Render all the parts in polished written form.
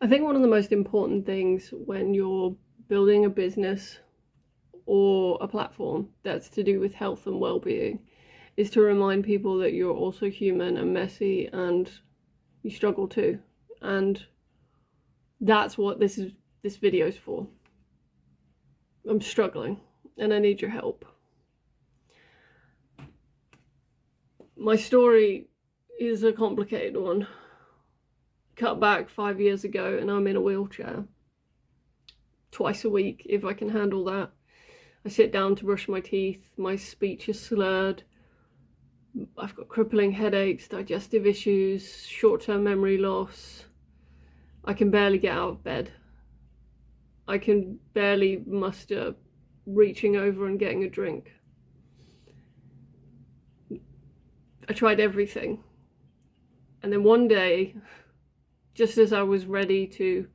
I think one of the most important things when you're building a business or a platform that's to do with health and well-being is to remind people that you're also human and messy and you struggle too. And that's what this video is for. I'm struggling and I need your help. My story is a complicated one. Cut back 5 years ago and I'm in a wheelchair twice a week, if I can handle that. I sit down to brush my teeth, my speech is slurred, I've got crippling headaches, digestive issues, short-term memory loss. I can barely get out of bed. I can barely muster reaching over and getting a drink. I tried everything. And then one day, just as I was ready to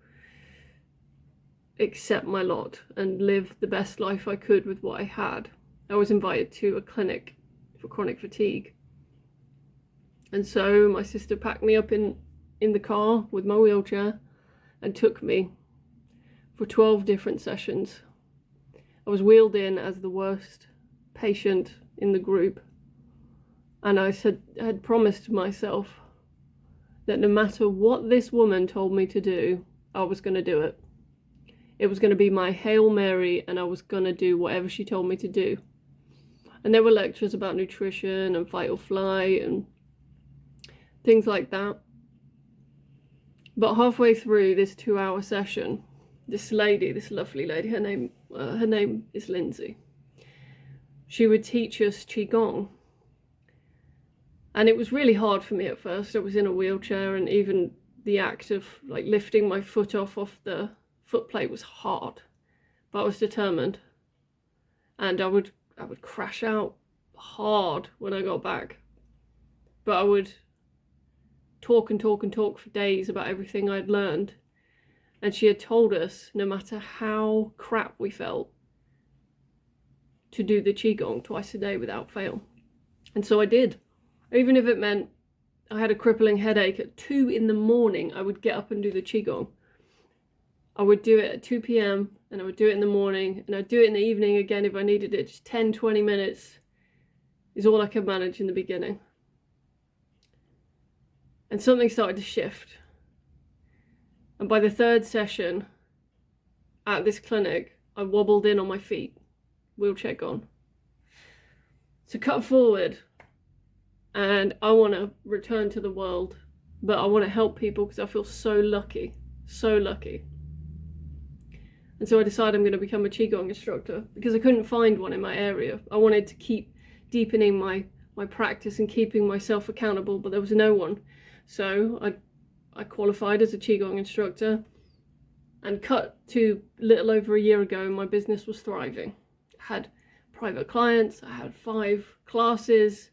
accept my lot and live the best life I could with what I had, I was invited to a clinic for chronic fatigue. And so my sister packed me up in the car with my wheelchair and took me for 12 different sessions. I was wheeled in as the worst patient in the group, and I had promised myself that no matter what this woman told me to do, I was going to do it. It was going to be my Hail Mary, and I was going to do whatever she told me to do. And there were lectures about nutrition and fight or flight and things like that. But halfway through this 2-hour session, this lady, this lovely lady, her name is Lindsay, she would teach us Qigong. And it was really hard for me at first. I was in a wheelchair, and even the act of like lifting my foot off the foot plate was hard. But I was determined. And I would crash out hard when I got back. But I would talk and talk and talk for days about everything I'd learned. And she had told us, no matter how crap we felt, to do the Qigong twice a day without fail. And so I did. Even if it meant I had a crippling headache at 2 in the morning, I would get up and do the Qigong. I would do it at 2 p.m. and I would do it in the morning, and I'd do it in the evening again if I needed it. Just 10, 20 minutes is all I could manage in the beginning. And something started to shift. And by the third session at this clinic, I wobbled in on my feet, wheelchair gone. So cut forward, and I want to return to the world, but I want to help people because I feel so lucky, so lucky. And so I decided I'm going to become a Qigong instructor because I couldn't find one in my area. I wanted to keep deepening my practice and keeping myself accountable, but there was no one. So I qualified as a Qigong instructor, and cut to little over a year ago, my business was thriving. I had private clients, I had 5 classes,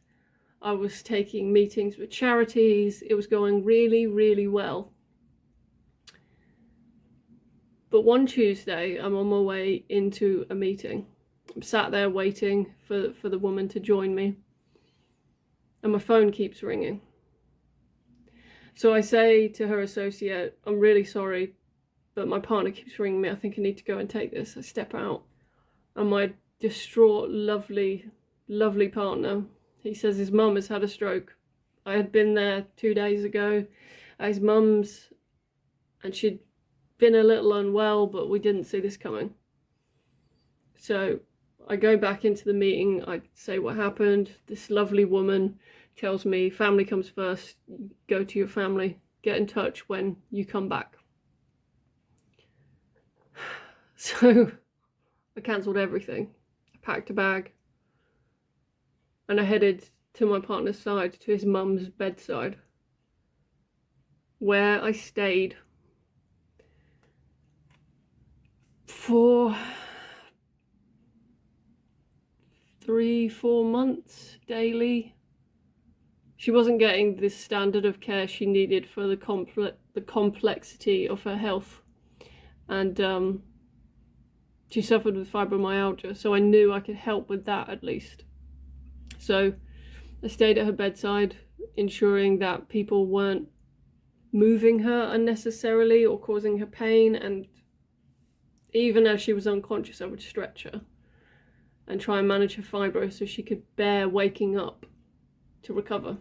I was taking meetings with charities, it was going really, really well. But one Tuesday, I'm on my way into a meeting. I'm sat there waiting for the woman to join me, and my phone keeps ringing. So I say to her associate, I'm really sorry, but my partner keeps ringing me. I think I need to go and take this. I step out, and my distraught, lovely, lovely partner, he says his mum has had a stroke. I had been there 2 days ago at his mum's, and she'd been a little unwell, but we didn't see this coming. So I go back into the meeting, I say what happened. This lovely woman tells me family comes first, go to your family, get in touch when you come back. So I cancelled everything. I packed a bag and I headed to my partner's side, to his mum's bedside, where I stayed for 3-4 months daily. She wasn't getting the standard of care she needed for the complexity of her health, and she suffered with fibromyalgia, so I knew I could help with that at least. So I stayed at her bedside, ensuring that people weren't moving her unnecessarily or causing her pain. And even as she was unconscious, I would stretch her and try and manage her fibro so she could bear waking up to recover.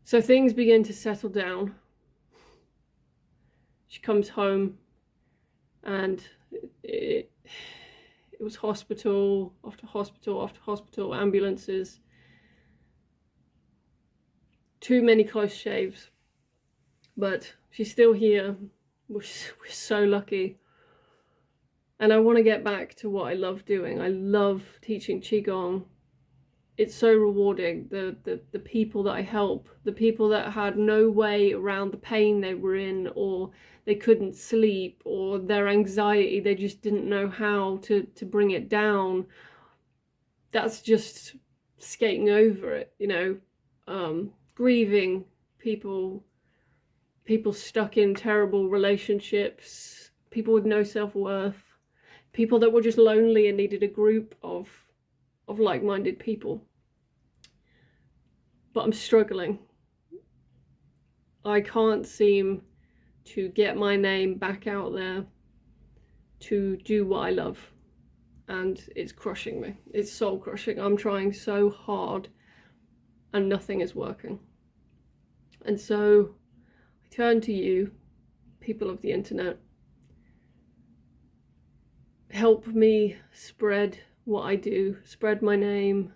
So things begin to settle down. She comes home, and it was hospital after hospital after hospital, ambulances, too many close shaves. But she's still here. We're so lucky. And I want to get back to what I love doing. I love teaching Qigong. It's so rewarding. The people that I help, the people that had no way around the pain they were in, or they couldn't sleep, or their anxiety, they just didn't know how to bring it down. That's just skating over it, you know. Grieving people stuck in terrible relationships, people with no self-worth, people that were just lonely and needed a group of like-minded people. But I'm struggling. I can't seem to get my name back out there to do what I love. And it's crushing me. It's soul crushing. I'm trying so hard and nothing is working. And so I turn to you, people of the internet. Help me spread what I do, spread my name.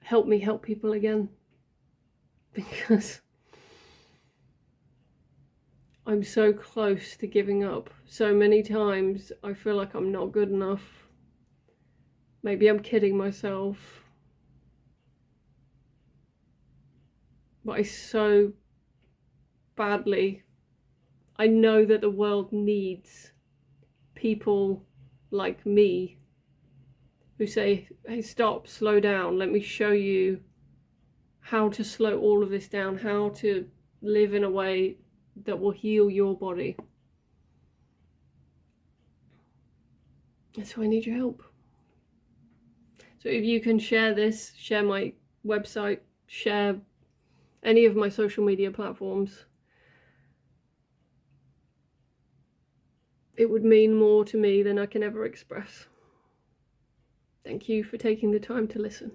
Help me help people again, because I'm so close to giving up. So many times I feel like I'm not good enough. Maybe I'm kidding myself. But I so badly, I know that the world needs people like me who say, hey, stop, slow down, let me show you how to slow all of this down, how to live in a way that will heal your body. And so I need your help. So if you can share this, share my website, share any of my social media platforms, it would mean more to me than I can ever express. Thank you for taking the time to listen.